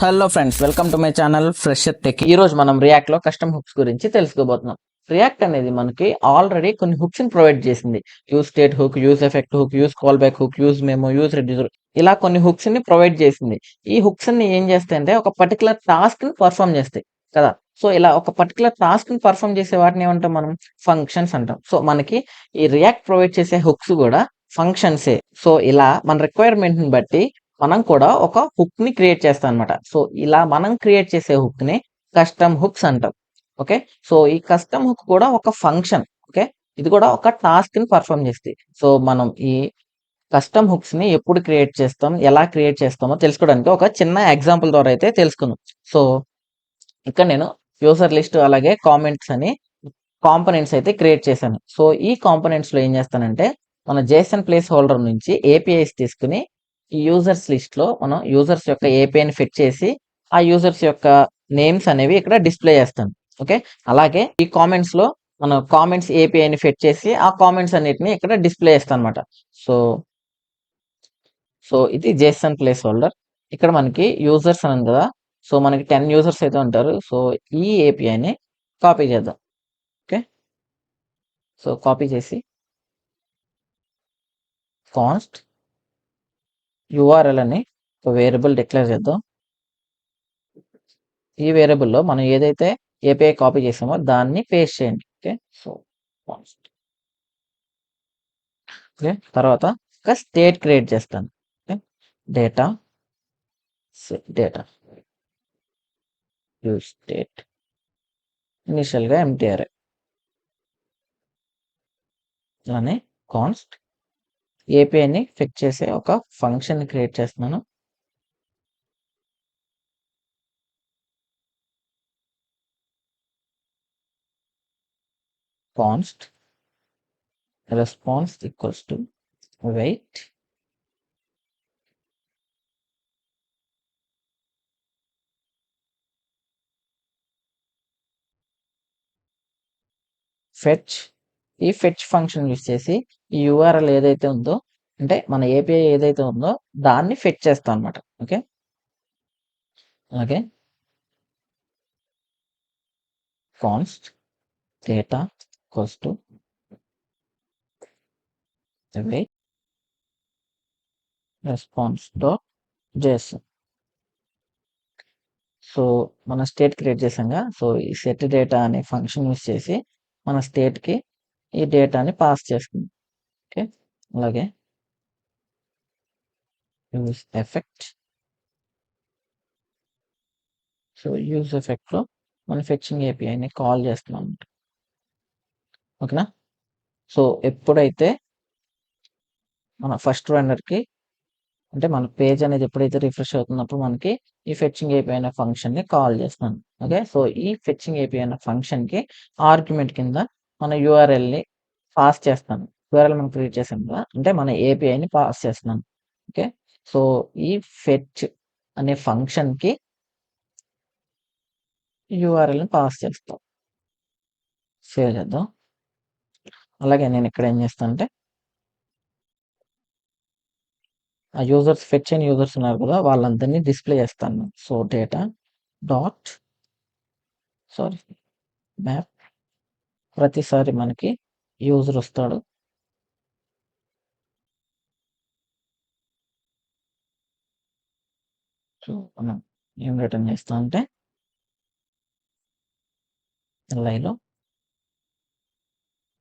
Hello friends, welcome to my channel fresher tech. ఈ రోజు మనం రియాక్ట్ లో కస్టమ్ హుక్స్ గురించి తెలుసుకోబోతున్నాం. రియాక్ట్ అనేది మనకి ఆల్రెడీ కొన్ని హుక్స్ ని ప్రొవైడ్ చేసింది. Use state hook, use effect hook, use call back hook, use memo, use reducer, ఇలా కొన్ని హుక్స్ ని ప్రొవైడ్ చేసింది. ఈ హుక్స్ ని ఏం చేస్తాయంటే ఒక పర్టికులర్ టాస్క్ ని పర్ఫామ్ చేస్తాయి కదా. సో ఇలా ఒక పర్టికులర్ టాస్క్ ని పర్ఫామ్ చేసే వాటిని ఏమంటాం మనం? ఫంక్షన్స్ అంటాం. సో మనకి ఈ రియాక్ట్ ప్రొవైడ్ చేసే హుక్స్ కూడా ఫంక్షన్సే. సో ఇలా మన రిక్వైర్మెంట్ ని బట్టి మనం కూడా ఒక హుక్ ని క్రియేట్ చేస్తాం అనమాట. సో ఇలా మనం క్రియేట్ చేసే హుక్ ని కస్టమ్ హుక్స్ అంటాం. ఓకే, సో ఈ కస్టమ్ హుక్ కూడా ఒక ఫంక్షన్. ఓకే, ఇది కూడా ఒక టాస్క్ ని పర్ఫామ్ చేస్తుంది. సో మనం ఈ కస్టమ్ హుక్స్ ని ఎప్పుడు క్రియేట్ చేస్తాం, ఎలా క్రియేట్ చేస్తామో తెలుసుకోవడానికి ఒక చిన్న ఎగ్జాంపుల్ ద్వారా అయితే తెలుసుకుందాం. సో ఇక్కడ నేను యూజర్ లిస్ట్ అలాగే కామెంట్స్ అని కాంపోనెంట్స్ అయితే క్రియేట్ చేశాను. సో ఈ కాంపోనెంట్స్ లో ఏం చేస్తానంటే మన జేసన్ ప్లేస్ హోల్డర్ నుంచి ఏపీఐస్ తీసుకుని ఈ యూజర్స్ లిస్ట్ లో మనం యూజర్స్ యొక్క ఏపీఐని ఫిట్ చేసి ఆ యూజర్స్ యొక్క నేమ్స్ అనేవి ఇక్కడ డిస్ప్లే చేస్తాను. ఓకే, అలాగే ఈ కామెంట్స్ లో మనం కామెంట్స్ ఏపీఐని ఫిట్ చేసి ఆ కామెంట్స్ అన్నిటిని ఇక్కడ డిస్ప్లే చేస్తాను అనమాట. సో సో ఇది జేసన్ ప్లేస్ హోల్డర్. ఇక్కడ మనకి యూజర్స్ అని ఉంది కదా. సో మనకి 10 యూజర్స్ అయితే ఉంటారు. సో ఈ ఏపీఐని కాపీ చేద్దాం. ఓకే, సో కాపీ చేసి కాన్స్ట్ యూఆర్ఎల్ అని ఒక వేరియబుల్ డిక్లేర్ చేద్దాం. ఈ వేరియబుల్లో మనం ఏదైతే ఏపీఐ కాపీ చేసామో దాన్ని పేస్ట్ చేయండి. Okay, so const. ఓకే, తర్వాత ఒక స్టేట్ క్రియేట్ చేస్తాను. Okay, data data use state ఇనిషియల్గా ఎంటీఆర్ అలానే కాన్స్ట్ ఏపీఐని ఫిక్స్ చేసే ఒక ఫంక్షన్ క్రియేట్ చేస్తున్నాను. Const response equals to await fetch. ఈ ఫెచ్ ఫంక్షన్ యూజ్ చేసి ఈ యూఆర్ఎల్ ఏదైతే ఉందో, అంటే మన ఏపీఐ ఏదైతే ఉందో దాన్ని ఫెచ్ చేస్తాం అనమాట. ఓకే, అలాగే const data equals to await response dot JSON. So మన స్టేట్ క్రియేట్ చేసాంగా. సో ఈ సెట్ డేటా అనే ఫంక్షన్ యూజ్ చేసి మన స్టేట్కి ఈ డేటాని పాస్ చేస్తుంది. ఓకే, అలాగే యూజ్ ఎఫెక్ట్. సో యూజ్ ఎఫెక్ట్లో మన ఫెచ్చింగ్ ఏపీఐని కాల్ చేస్తున్నాం. ఓకేనా. సో ఎప్పుడైతే మన ఫస్ట్ రన్నర్కి అంటే మన పేజ్ అనేది ఎప్పుడైతే రిఫ్రెష్ అవుతున్నప్పుడు మనకి ఈ ఫెచ్చింగ్ ఏపీఐ అనే ఫంక్షన్ని కాల్ చేస్తున్నాను. ఓకే, సో ఈ ఫెచ్చింగ్ ఏపీఐ అనే ఫంక్షన్కి ఆర్గ్యుమెంట్ కింద మన యూఆర్ఎల్ని పాస్ చేస్తాను. యూఆర్ఎల్ మనం క్రియేట్ చేసాం కదా, అంటే మన ఏపీఐని పాస్ చేస్తున్నాను. ఓకే, సో ఈ ఫెచ్ అనే ఫంక్షన్కి యూఆర్ఎల్ని పాస్ చేస్తాం. సేవ్ చేద్దాం. అలాగే నేను ఇక్కడ ఏం చేస్తాను అంటే ఆ యూజర్స్ ఫెచ్ అయిన యూజర్స్ ఉన్నారు కదా వాళ్ళందరినీ డిస్ప్లే చేస్తాను. So data dot sorry map. ప్రతిసారి మనకి యూజర్ వస్తాడు. సో మనం ఏం రిటర్న్ చేస్తాం అంటే లైలో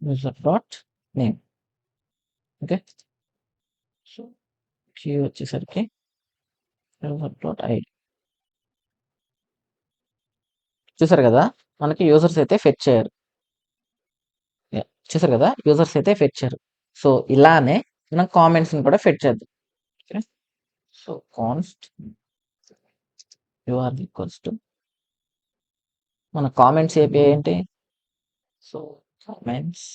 user dot name. Okay, so key వచ్చేసరికి యూజర్ డాట్ ఐడి. చూసారు కదా మనకి యూజర్స్ అయితే ఫెచ్ చేయరు. చూసారు కదా యూజర్స్ అయితే ఫెచ్ చేయరు. సో ఇలానే మనం కామెంట్స్ని కూడా ఫెచ్ చేద్దాం. Okay, so const URL equals to మన కామెంట్స్ ఏపీఐ ఏంటి? So comments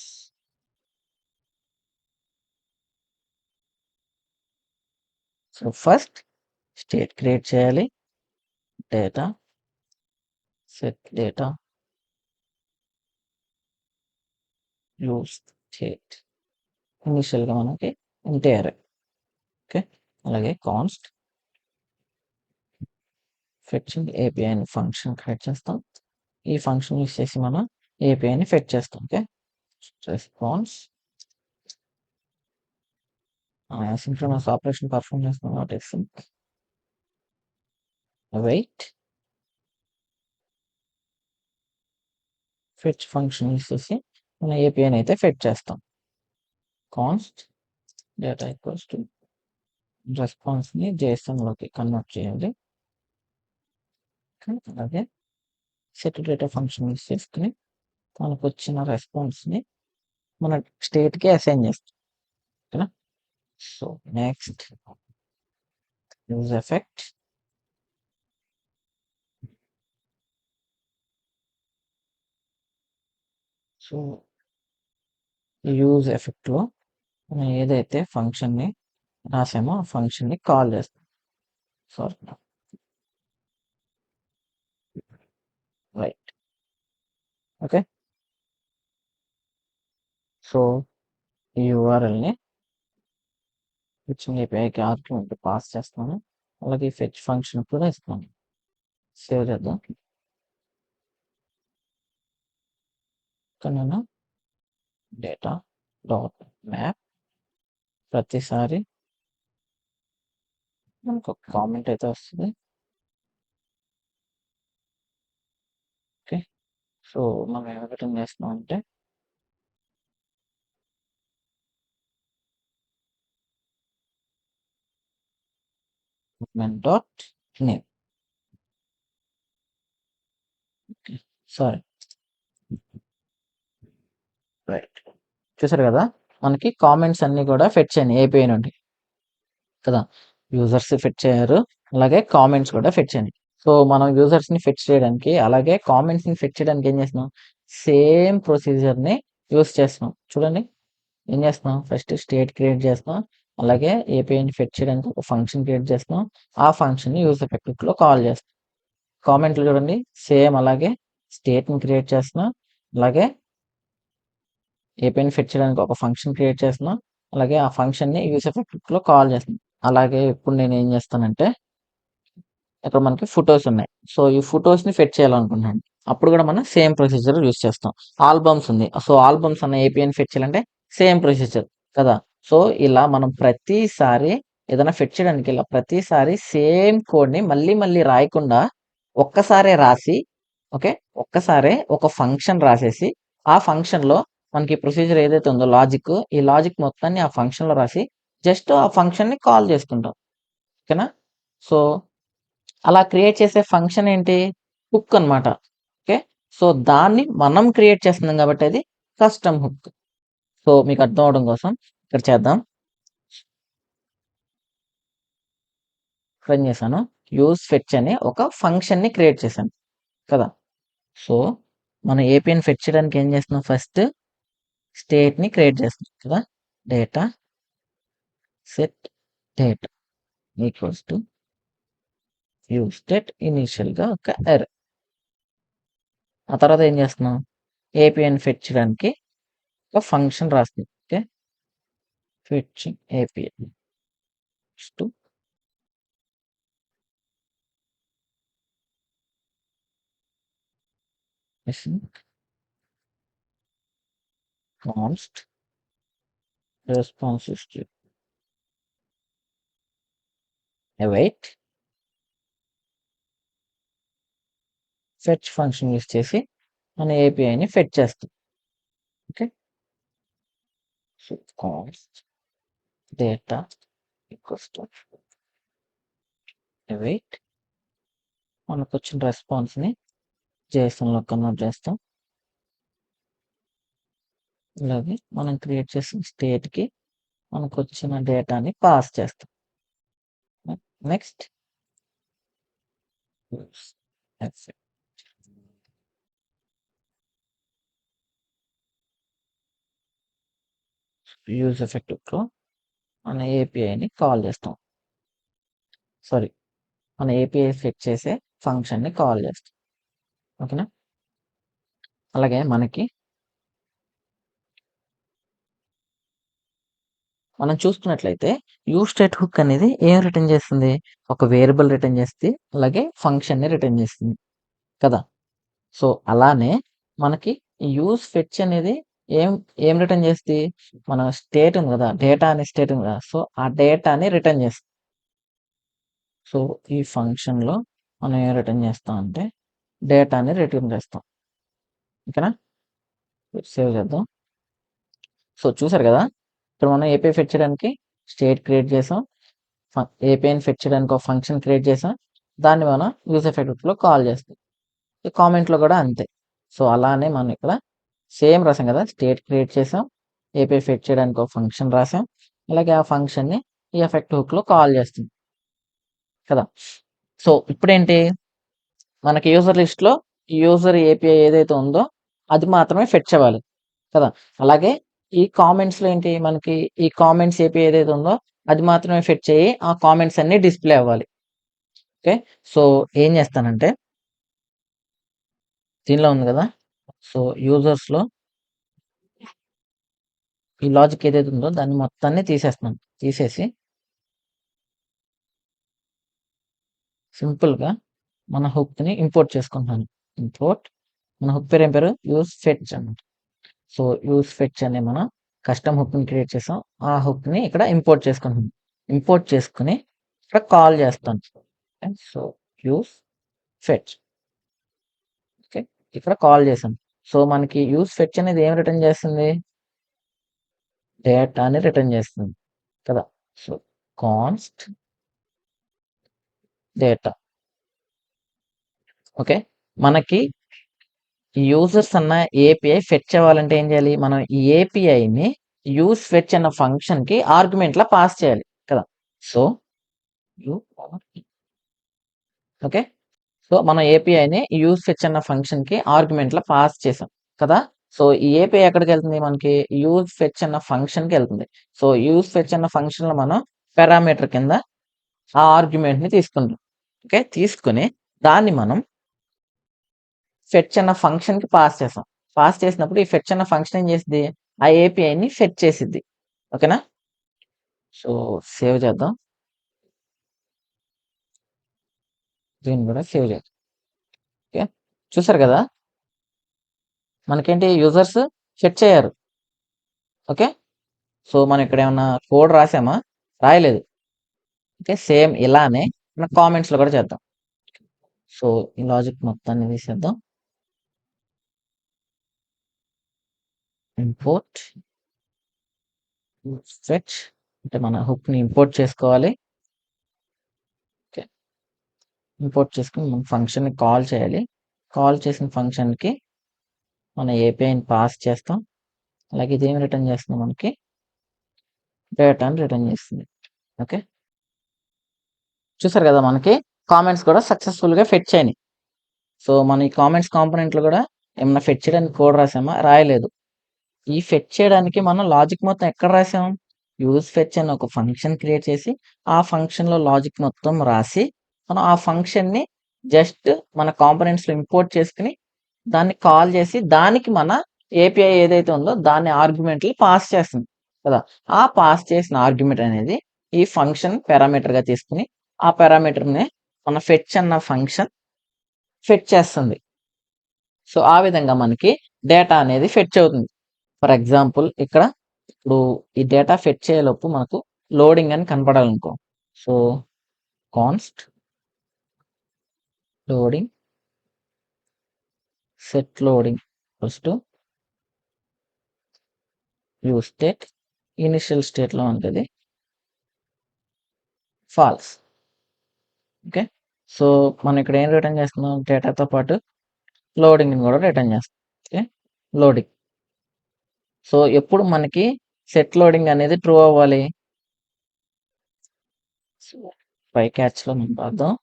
so first state create చేయాలి. Data set data use state ఇనిషియల్గా మనకి ఎంటీఆర్. ఓకే, అలాగే కాన్స్ట్ ఫెచ్చింగ్ ఏపీఐ అని ఫంక్షన్ క్రియేట్ చేస్తాం. ఈ ఫంక్షన్ యూస్ చేసి మనం ఏపీఐని ఫెచ్ చేస్తాం. Okay, response synchronous operation perform చేస్తాం కాబట్టి sync wait fetch function use చేసి మనం ఏపీఐని అయితే ఫెచ్ చేస్తాం. కాన్స్ట్ డేటా ఈక్వల్స్ టు రెస్పాన్స్ని జేసన్లోకి కన్వర్ట్ చేయాలి. అలాగే సెట్ డేటా ఫంక్షన్ యూస్ చేసుకుని మనకు వచ్చిన రెస్పాన్స్ని మన స్టేట్కి అసైన్ చేస్తాం. ఓకేనా? So next use effect. So use ఎఫెక్ట్లో మనం ఏదైతే ఫంక్షన్ని రాసామో ఆ ఫంక్షన్ని కాల్ చేస్తాం. Sorry, right. ఓకే, సో ఈ యూఆర్ఎల్ని ఫెచ్చింగ్ ఏపీఐకి ఆర్గ్యుమెంట్ పాస్ చేస్తాను. అలాగే ఫెచ్ ఫంక్షన్ కూడా ఇస్తాను. సేవ్ చేద్దాం. ఇక్కడ నేను డేటా డాట్ మ్యాప్ ప్రతిసారి మనకు ఒక కామెంట్ అయితే వస్తుంది. ఓకే, సో మనం ఏం రిటర్న్ చేస్తున్నాం అంటే డాట్ నేమ్. Sorry, right. చూసారు కదా, మనకి కామెంట్స్ అన్ని కూడా ఫెచ్ అయినాయి ఏపీఐ నుండి కదా. యూజర్స్ ఫెచ్ అయ్యారు, అలాగే కామెంట్స్ కూడా ఫెచ్ అయినాయి. సో మనం యూజర్స్ ని ఫెచ్ చేయడానికి అలాగే కామెంట్స్ ని ఫెచ్ చేయడానికి ఏం చేస్తున్నాం, సేమ్ ప్రొసీజర్ ని యూస్ చేస్తున్నాం. చూడండి, ఏం చేస్తున్నాం, ఫస్ట్ స్టేట్ క్రియేట్ చేస్తున్నాం, అలాగే ఏపీఐని ఫెచ్ చేయడానికి ఒక ఫంక్షన్ క్రియేట్ చేస్తున్నాం, ఆ ఫంక్షన్ ని యూజ్ ఎఫెక్ట్ లో కాల్ చేస్తాం. కామెంట్లు చూడండి, సేమ్ అలాగే స్టేట్ ని క్రియేట్ చేస్తున్నాం, అలాగే ఏపీఐని ఫెచ్ చేయడానికి ఒక ఫంక్షన్ క్రియేట్ చేస్తున్నాం, అలాగే ఆ ఫంక్షన్ ని యూజ్ ఎఫెక్ట్ లో కాల్ చేస్తున్నాం. అలాగే ఇప్పుడు నేను ఏం చేస్తానంటే ఇక్కడ మనకి ఫొటోస్ ఉన్నాయి. సో ఈ ఫొటోస్ ని ఫెచ్ చేయాలనుకుంటున్నాను. అప్పుడు కూడా మనం సేమ్ ప్రొసీజర్ యూస్ చేస్తాం. ఆల్బమ్స్ ఉంది, సో ఆల్బమ్స్ అన్న ఏపీఐని ఫెచ్ చేయాలంటే సేమ్ ప్రొసీజర్ కదా. సో ఇలా మనం ప్రతిసారి ఏదైనా ఫెచ్ చేయడానికి ఇలా ప్రతిసారి సేమ్ కోడ్ ని మళ్ళీ మళ్ళీ రాయకుండా ఒక్కసారే రాసి, ఓకే, ఒక్కసారే ఒక ఫంక్షన్ రాసేసి ఆ ఫంక్షన్ లో మనకి ప్రొసీజర్ ఏదైతే ఉందో లాజిక్, ఈ లాజిక్ మొత్తాన్ని ఆ ఫంక్షన్ లో రాసి జస్ట్ ఆ ఫంక్షన్ ని కాల్ చేసుకుంటాం. ఓకేనా? సో అలా క్రియేట్ చేసే ఫంక్షన్ ఏంటి, హుక్ అన్నమాట. ఓకే, సో దాన్ని మనం క్రియేట్ చేస్తున్నాం కాబట్టి అది కస్టమ్ హుక్. సో మీకు అర్థం అవడం కోసం ఇక్కడ చేద్దాం. రన్ చేశాను, యూజ్ ఫెచ్ అని ఒక ఫంక్షన్ ని క్రియేట్ చేశాను కదా. సో మనం ఏపీఐని ఫెచ్ చేయడానికి ఏం చేస్తున్నాం, ఫస్ట్ స్టేట్ ని క్రియేట్ చేస్తున్నాం కదా. Data set data equals to use state initial గా ఒక ఎర్రర్. ఆ తర్వాత ఏం చేస్తున్నాం, ఏపీఐని ఫెచ్ చేయడానికి ఒక ఫంక్షన్ రాస్తుంది. Okay, fetching API to const response history await fetch function use చేసి మన ఏపీఐని ఫెచ్ చేస్తాం. Okay, so const data equals to await మనకు వచ్చిన రెస్పాన్స్ ని JSON లో కన్వర్ట్ చేస్తాం. అలాగే మనం క్రియేట్ చేసిన స్టేట్ కి మనకు వచ్చిన డేటాని పాస్ చేస్తాం. నెక్స్ట్ యూజ్ ఎఫెక్ట్ లో మన ఏపీఐని కాల్ చేస్తాం. సారీ, మన ఏపీఐ ఫెచ్ చేసే ఫంక్షన్ ని కాల్ చేస్తాం. ఓకేనా? అలాగే మనకి మనం చూసుకున్నట్లయితే యూజ్ స్టేట్ హుక్ అనేది ఏం రిటర్న్ చేస్తుంది? ఒక వేరియబుల్ రిటర్న్ చేస్తుంది. అలాగే ఫంక్షన్‌ని రిటర్న్ చేస్తుంది కదా! సో, అలానే మనకి యూజ్ ఫెచ్ అనేది ఏం ఏం రిటర్న్ చేస్తది? మన స్టేట్ ఉంది కదా! డేటా అనే స్టేట్ ఉంది కదా! సో, ఆ డేటాని రిటర్న్ చేస్తది. సో, ఈ ఫంక్షన్‌లో మనం ఏం రిటర్న్ చేస్తాం అంటే డేటాని రిటర్న్ చేస్తాం. ఓకేనా? సేవ్ చేద్దాం. సో, చూసారు కదా! ఇక్కడ మనం ఏపీఐ ఫెచ్ చేయడానికి స్టేట్ క్రియేట్ చేసాం. ఏపీఐని ఫెచ్ చేయడానికి ఒక ఫంక్షన్ క్రియేట్ చేసాం. దాన్ని మనం యూజ్ ఎఫెక్ట్‌లో కాల్ చేస్తాం. ఈ కామెంట్‌లో కూడా అంతే. సో, అలానే మనం ఇక్కడ సేమ్ రాసాం కదా! స్టేట్ క్రియేట్ చేసాం. ఏపీఐ ఫెచ్ చేయడానికి ఒక ఫంక్షన్ రాసాం. అలాగే ఆ ఫంక్షన్‌ని ఈ ఎఫెక్ట్ హుక్‌లో కాల్ చేస్తాం కదా! సో, ఇప్పుడేంటి మనకి యూజర్ లిస్ట్‌లో యూజర్ ఏపీఐ ఏదైతే ఉందో అది మాత్రమే ఫెచ్ అవ్వాలి కదా! అలాగే ఈ కామెంట్స్‌లో ఏంటి మనకి ఈ కామెంట్స్ ఏపీఐ ఏదైతే ఉందో అది మాత్రమే ఫెచ్ అయ్యి ఆ కామెంట్స్ అన్నీ డిస్‌ప్లే అవ్వాలి. ఓకే. సో, ఏం చేస్తానంటే దీనిలో ఉంది కదా! సో, యూజర్స్‌లో ఈ లాజిక్ ఏదైతే ఉందో దాన్ని మొత్తాన్ని తీసేస్తున్నాను. తీసేసి సింపుల్‌గా మన హుక్‌ని ఇంపోర్ట్ చేసుకుంటున్నాను. ఇంపోర్ట్ మన హుక్ పేరు ఏం పేరు? యూజ్ ఫెచ్ అన్నమాట. సో, యూజ్ ఫెచ్ అనే మనం కస్టమ్ హుక్‌ని క్రియేట్ చేసాం. ఆ హుక్‌ని ఇక్కడ ఇంపోర్ట్ చేసుకుంటున్నాం. ఇంపోర్ట్ చేసుకొని ఇక్కడ కాల్ చేస్తాను. Okay. So, use fetch. Okay. ఇక్కడ కాల్ చేసాం. సో, మనకి యూజ్ ఫెచ్ అనేది ఏం రిటర్న్ చేస్తుంది? డేటాని రిటర్న్ చేస్తుంది కదా! So, const data. ఓకే. మనకి యూజర్స్ అన్న ఏపీఐ ఫెచ్ అవ్వాలంటే ఏం చేయాలి? మనం ఈ ఏపీఐని యూజ్ ఫెచ్ అన్న ఫంక్షన్‌కి ఆర్గ్యుమెంట్‌లా పాస్ చేయాలి కదా! So, you okay. సో, మనం ఏపీఐని యూజ్ ఫెచ్ అన్న ఫంక్షన్‌కి ఆర్గ్యుమెంట్‌లా పాస్ చేసాం కదా! సో, ఈ ఏపీఐ ఎక్కడికెళ్తుంది మనకి? యూజ్ ఫెచ్ అన్న ఫంక్షన్‌కెళ్తుంది. సో, యూజ్ ఫెచ్ అన్న ఫంక్షన్‌లో మనం పారామీటర్ కింద ఆ ఆర్గ్యుమెంట్‌ని తీసుకుంటాం. ఓకే. తీసుకొని దాన్ని మనం ఫెచ్ అన్న ఫంక్షన్‌కి పాస్ చేసాం. పాస్ చేసినప్పుడు ఈ ఫెచ్ అన్న ఫంక్షన్ ఏం చేసిద్ది? ఆ ఏపీఐని ఫెచ్ చేసిద్ది. ఓకేనా? సో, సేవ్ చేద్దాం. దీన్ని కూడా సేవ్ చేద్దాం. ఓకే. చూసారు కదా! మనకేంటి యూజర్స్ ఫెచ్ అయ్యారు. ఓకే. సో, మనం ఇక్కడ ఏమన్నా కోడ్ రాసామా? రాయలేదు. ఓకే. సేమ్ ఇలానే మన కామెంట్స్‌లో కూడా చేద్దాం. సో, ఈ లాజిక్ మొత్తాన్ని తీసేద్దాం. ఇంపోర్ట్ ఫెచ్ అంటే మన హుక్‌ని ఇంపోర్ట్ చేసుకోవాలి. ఓకే. ఇంపోర్ట్ చేసుకొని మనం ఫంక్షన్‌ని కాల్ చేయాలి. కాల్ చేసిన ఫంక్షన్‌కి మన ఏపీఐని పాస్ చేస్తాం. అలాగే ఇదేమి రిటర్న్ చేస్తుంది మనకి? డేటాని రిటర్న్ చేస్తుంది. ఓకే. చూసారు కదా! మనకి కామెంట్స్ కూడా సక్సెస్‌ఫుల్‌గా ఫెచ్ అయినాయి. సో, మన ఈ కామెంట్స్ కాంపోనెంట్‌లో కూడా ఏమన్నా ఫెచ్ చేయడానికి కోడ్ రాసామా? రాయలేదు. ఈ ఫెచ్ చేయడానికి మనం లాజిక్ మొత్తం ఎక్కడ రాసాం? యూజ్ ఫెచ్ అని ఒక ఫంక్షన్ క్రియేట్ చేసి, ఆ ఫంక్షన్‌లో లాజిక్ మొత్తం రాసి, మనం ఆ ఫంక్షన్‌ని జస్ట్ మన కాంపోనెంట్స్‌లో ఇంపోర్ట్ చేసుకొని, దాన్ని కాల్ చేసి, దానికి మన ఏపీఐ ఏదైతే ఉందో దాన్ని ఆర్గ్యుమెంట్‌లు పాస్ చేస్తుంది కదా! ఆ పాస్ చేసిన ఆర్గ్యుమెంట్ అనేది ఈ ఫంక్షన్ పారామీటర్‌గా తీసుకొని, ఆ పారామీటర్‌ని మన ఫెచ్ అన్న ఫంక్షన్ ఫెచ్ చేస్తుంది. సో, ఆ విధంగా మనకి డేటా అనేది ఫెచ్ అవుతుంది. ఫర్ ఎగ్జాంపుల్ ఇక్కడ ఇప్పుడు ఈ డేటా ఫెచ్ అయ్యేలోపు మనకు లోడింగ్ అని కనపడాలనుకో. So, const loading set loading equals to use state initial స్టేట్‌లో ఉంటది ఫాల్స్. ఓకే. సో, మనం ఇక్కడ ఏం రిటర్న్ చేస్తున్నాం? డేటాతో పాటు లోడింగ్‌ని కూడా రిటర్న్ చేస్తాం. ఓకే. లోడింగ్. సో, ఎప్పుడు మనకి సెట్ లోడింగ్ అనేది ట్రూ అవ్వాలి? సో, పై క్యాచ్‌లో మనం రాద్దాం.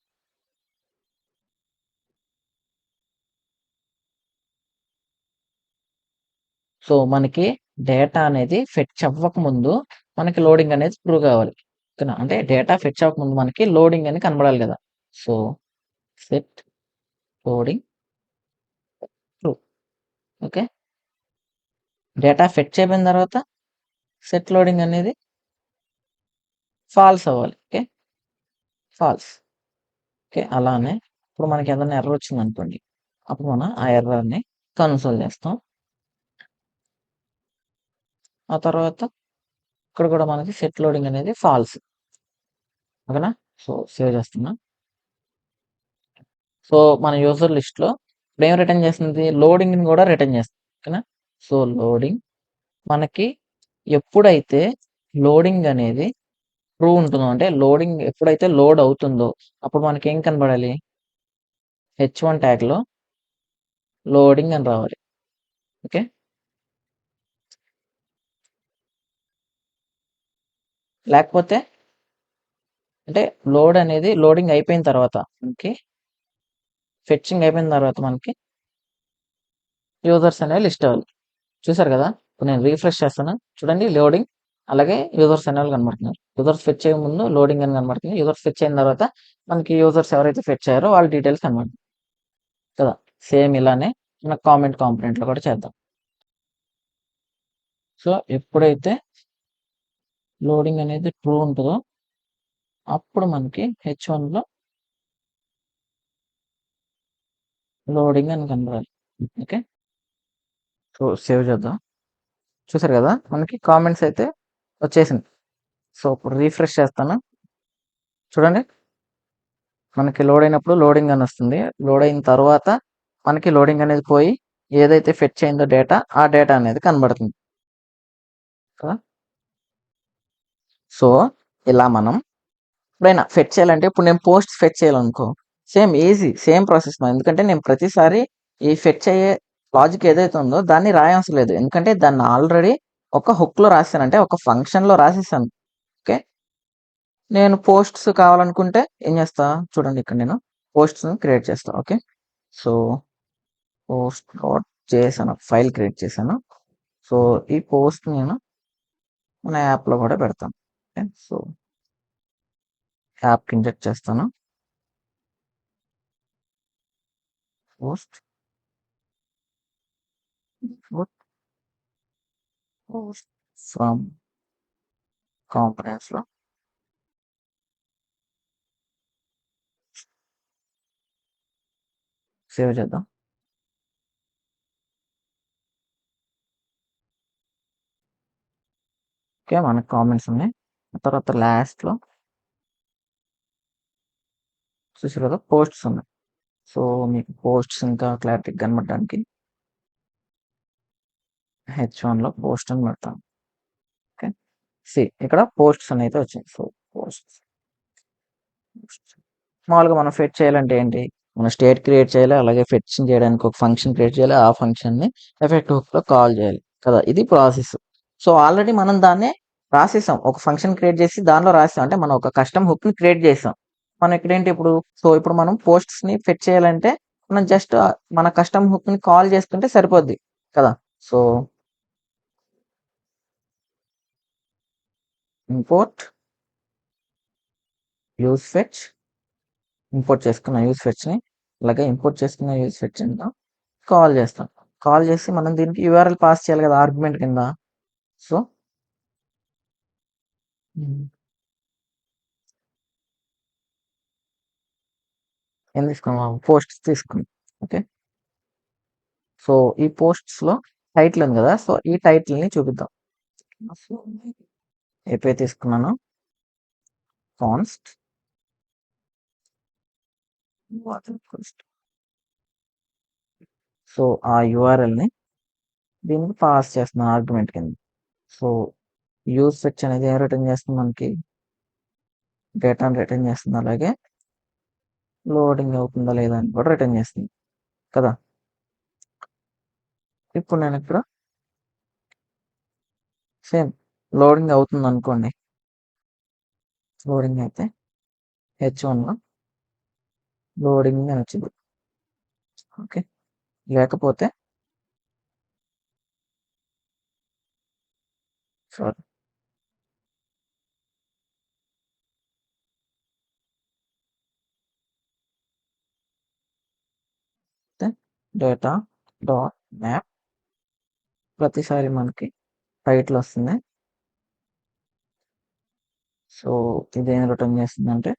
సో, మనకి డేటా అనేది ఫెచ్ అవ్వకముందు మనకి లోడింగ్ అనేది ట్రూ కావాలి. ఓకేనా? అంటే డేటా ఫెచ్ అవ్వకముందు మనకి లోడింగ్ అని కనపడాలి కదా! So, set loading true. Okay. Data fetch అయిపోయిన తర్వాత సెట్ లోడింగ్ అనేది ఫాల్స్ అవ్వాలి. ఓకే. ఫాల్స్. ఓకే. అలానే ఇప్పుడు మనకి ఏదైనా ఎర్రర్ వచ్చిందనుకోండి. అప్పుడు మనం ఆ ఎర్రర్‌ని కన్సోల్ చేస్తాం. ఆ తర్వాత ఇక్కడ కూడా మనకి సెట్ లోడింగ్ అనేది ఫాల్స్. ఓకేనా? సో, సేవ్ చేస్తున్నా. సో, మన యూజర్ లిస్ట్‌లో ఇప్పుడేం రిటర్న్ చేస్తుంది? లోడింగ్‌ని కూడా రిటర్న్ చేస్తుంది. ఓకేనా? సో, లోడింగ్ మనకి ఎప్పుడైతే లోడింగ్ అనేది ట్రూ ఉంటుందో, అంటే లోడింగ్ ఎప్పుడైతే లోడ్ అవుతుందో అప్పుడు మనకేం కనబడాలి? హెచ్1 ట్యాగ్‌లో లోడింగ్ అని రావాలి. ఓకే. లేకపోతే అంటే లోడింగ్ అయిపోయిన తర్వాత మనకి ఫెచ్చింగ్ అయిపోయిన తర్వాత మనకి యూజర్స్ అనేవి లిస్ట్ అవ్వాలి. చూసారు కదా! ఇప్పుడు నేను రిఫ్రెష్ చేస్తాను. చూడండి లోడింగ్, అలాగే యూజర్స్ అనేవాళ్ళు కనబడుతున్నారు. యూజర్స్ ఫెచ్ అయ్యే ముందు లోడింగ్ అని కనబడుతుంది. యూజర్స్ ఫెచ్ అయిన తర్వాత మనకి యూజర్స్ ఎవరైతే ఫెచ్ అయ్యారో వాళ్ళ డీటెయిల్స్ కనబడుతుంది కదా! సేమ్ ఇలానే మన కామెంట్ కాంపోనెంట్‌లో కూడా చేద్దాం. సో, ఎప్పుడైతే లోడింగ్ అనేది ట్రూ ఉంటదో అప్పుడు మనకి హెచ్1లో లోడింగ్ అని కనబడాలి. ఓకే. సో, సేవ్ చేద్దాం. చూసారు కదా! మనకి కామెంట్స్ అయితే వచ్చేసింది. సో, ఇప్పుడు రిఫ్రెష్ చేస్తాను. చూడండి. మనకి లోడ్ అయినప్పుడు లోడింగ్ అని వస్తుంది. లోడ్ అయిన తర్వాత మనకి లోడింగ్ అనేది పోయి ఏదైతే ఫెచ్ అయిందో డేటా, ఆ డేటా అనేది కనబడుతుంది కదా! సో, ఇలా మనం ఎప్పుడైనా ఫెచ్ చేయాలంటే ఇప్పుడు నేను పోస్ట్ ఫెచ్ చేయాలనుకో, సేమ్ ఈజీ సేమ్ ప్రాసెస్ ఎందుకంటే నేను ప్రతిసారి ఈ ఫెచ్ అయ్యే లాజిక్ ఏదైతే ఉందో దాన్ని రాయవసరం లేదు. ఎందుకంటే దాన్ని ఆల్రెడీ ఒక హుక్‌లో రాసాను. అంటే ఒక ఫంక్షన్‌లో రాసేసాను. ఓకే. నేను పోస్ట్స్ కావాలనుకుంటే ఏం చేస్తా? చూడండి, ఇక్కడ నేను పోస్ట్స్‌ని క్రియేట్ చేస్తా. Okay. So, post dot JS అని ఒక ఫైల్ క్రియేట్ చేశాను. సో, ఈ పోస్ట్ నేను మన యాప్‌లో కూడా పెడతాను. ఓకే. సో, యాప్‌కి ఇంజెక్ట్ చేస్తాను. పోస్ట్ పోస్ట్ ఫ్రమ్ కాంపోనెంట్స్‌లో సేవ్ చేద్దాం. ఓకే. మనకు కామెంట్స్ ఉన్నాయి. ఆ తర్వాత లాస్ట్‌లో చూసారు కదా! పోస్ట్స్ ఉన్నాయి. సో, మీకు పోస్ట్స్ ఇంకా క్లారిటీగా కనబడడానికి హెచ్1లో పోస్ట్ అని పెడతాను. ఓకే. ఇక్కడ పోస్ట్స్ అని అయితే వచ్చింది. So, posts. మామూలుగా మనం ఫెచ్ చేయాలంటే ఏంటి? మనం స్టేట్ క్రియేట్ చేయాలి. అలాగే ఫెచ్చింగ్ చేయడానికి ఒక ఫంక్షన్ క్రియేట్ చేయాలి. ఆ ఫంక్షన్‌ని ఎఫెక్ట్ హుక్‌లో కాల్ చేయాలి కదా! ఇది ప్రాసెస్. సో, ఆల్రెడీ మనం దాన్ని రాసేసాం. ఒక ఫంక్షన్ క్రియేట్ చేసి దానిలో రాసాం. అంటే మనం ఒక కస్టమ్ హుక్‌ని క్రియేట్ చేసాం. మనం ఇక్కడేంటి ఇప్పుడు, సో, ఇప్పుడు మనం పోస్ట్స్‌ని ఫెచ్ చేయాలంటే మనం జస్ట్ మన కస్టమ్ హుక్‌ని కాల్ చేసుకుంటే సరిపోద్ది కదా! So, import use fetch, import చేసుకున్న యూజ్ ఫెచ్‌ని, అలాగే ఇంపోర్ట్ చేసుకున్న యూజ్ ఫెచ్‌ని కాల్ చేస్తాం. కాల్ చేసి మనం దీనికి యూఆర్ఎల్ పాస్ చేయాలి కదా! ఆర్గ్యుమెంట్ కింద. సో, హ్మ్. ఏం తీసుకున్నాం? పోస్ట్స్ తీసుకున్నాం. ఓకే. సో, ఈ పోస్ట్స్‌లో టైటిల్ ఉంది కదా! సో, ఈ టైటిల్‌ని చూపిద్దాం. సో, ఏపీ తీసుకున్నాను. Const water first. సో, ఆ యూఆర్ఎల్‌ని దీనికి పాస్ చేస్తున్నాను ఆర్గ్యుమెంట్ కింద. సో, యూజ్ ఫెచ్ అనేది ఏం రిటర్న్ చేస్తుంది మనకి? డేటాను రిటర్న్ చేస్తుంది. అలాగే లోడింగ్ అవుతుందా లేదా అని కూడా రిటర్న్ చేస్తుంది కదా! ఇప్పుడు నేను ఇక్కడ సేమ్ లోడింగ్ అవుతుందనుకోండి. లోడింగ్ అయితే హెచ్1లో లోడింగ్ అని వచ్చింది. ఓకే. లేకపోతే సారీ, డేటా డాట్ మ్యాప్ ప్రతిసారి మనకి టైటిల్ వస్తుంది. సో ఇదేం రిటర్న్ చేస్తుందంటే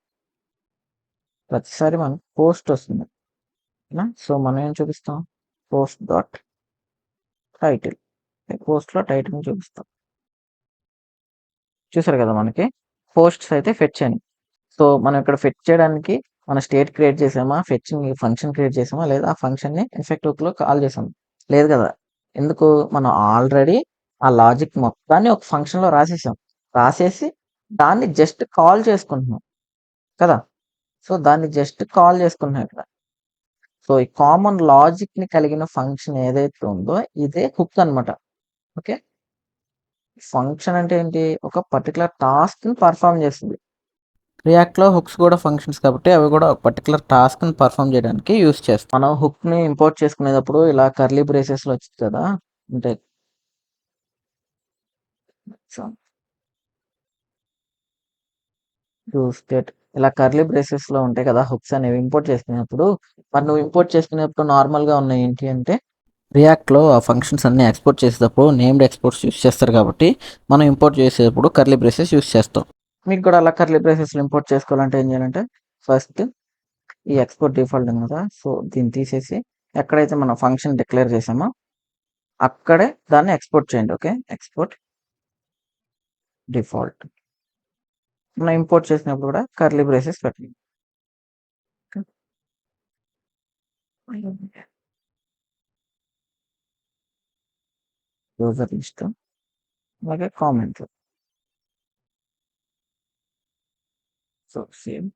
ప్రతిసారి మనకు పోస్ట్ వస్తుంది. సో మనం ఏం చూపిస్తాం, పోస్ట్ డాట్ టైటిల్, పోస్ట్లో టైటిల్ని చూపిస్తాం. చూసారు కదా మనకి పోస్ట్స్ అయితే ఫెచ్ అని. సో మనం ఇక్కడ ఫెచ్ చేయడానికి మన స్టేట్ క్రియేట్ చేసామా, ఫెచ్చింగ్ ఫంక్షన్ క్రియేట్ చేసామా, లేదా ఆ ఫంక్షన్ని ఎఫెక్ట్ హుక్లో కాల్ చేసాం, లేదు కదా. ఎందుకు, మనం ఆల్రెడీ ఆ లాజిక్ మొత్తాన్ని ఒక ఫంక్షన్లో రాసేసి దాన్ని జస్ట్ కాల్ చేసుకుంటున్నాం కదా. సో దాన్ని జస్ట్ కాల్ చేసుకుంటున్నాం ఇక్కడ. సో ఈ కామన్ లాజిక్ ని కలిగిన ఫంక్షన్ ఏదైతే ఉందో ఇదే హుక్ అనమాట. ఓకే, ఫంక్షన్ అంటే ఏంటి, ఒక పర్టికులర్ టాస్క్ ని పర్ఫామ్ చేస్తుంది. రియాక్ట్ లో హుక్స్ కూడా ఫంక్షన్స్ కాబట్టి అవి కూడా ఒక పర్టికులర్ టాస్క్ ని పర్ఫామ్ చేయడానికి యూస్ చేస్తాం. మనం హుక్ ని ఇంపోర్ట్ చేసుకునేటప్పుడు ఇలా కర్లీ బ్రేసెస్ లో వచ్చింది కదా, అంటే స్టేట్ ఇలా కర్లీ బ్రేసెస్ లో ఉంటాయి కదా హుక్స్ అనేవి ఇంపోర్ట్ చేసుకునేటప్పుడు. మరి నువ్వు ఇంపోర్ట్ చేసుకునేటప్పుడు నార్మల్ గా ఉన్నాయి ఏంటి అంటే, రియాక్ట్ లో ఆ ఫంక్షన్స్ అన్ని ఎక్స్పోర్ట్ చేసేటప్పుడు నేమ్డ్ ఎక్స్పోర్ట్స్ యూస్ చేస్తారు కాబట్టి మనం ఇంపోర్ట్ చేసేటప్పుడు కర్లీ బ్రేసెస్ యూస్ చేస్తాం. మీకు కూడా అలా కర్లీ బ్రేసెస్ ఇంపోర్ట్ చేసుకోవాలంటే ఏం చేయాలంటే, ఫస్ట్ ఈ ఎక్స్పోర్ట్ డిఫాల్ట్ ఉంది కదా, సో దీన్ని తీసేసి ఎక్కడైతే మనం ఫంక్షన్ డిక్లేర్ చేసామో అక్కడే దాన్ని ఎక్స్పోర్ట్ చేయండి. Okay, export default. మనం ఇంపోర్ట్ చేసినప్పుడు కూడా కర్లీ బ్రేసెస్ పెట్టండి. యూజర్ లిస్ట్ అలాగే కామెంట్. So save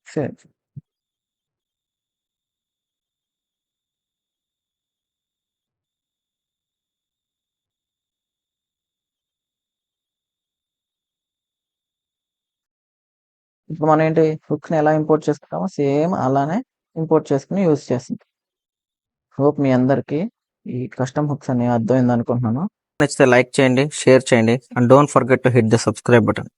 save. ఇప్పుడు మనం ఏంటి హుక్స్ని ఎలా ఇంపోర్ట్ చేసుకుంటామో సేమ్ అలానే ఇంపోర్ట్ చేసుకుని యూజ్ చేస్తాం. హోప్ మీ అందరికీ ఈ కస్టమ్ హుక్స్ అని అర్థమైంది అనుకుంటున్నాను. నచ్చితే లైక్ చేయండి, షేర్ చేయండి, and don't forget to hit the subscribe button.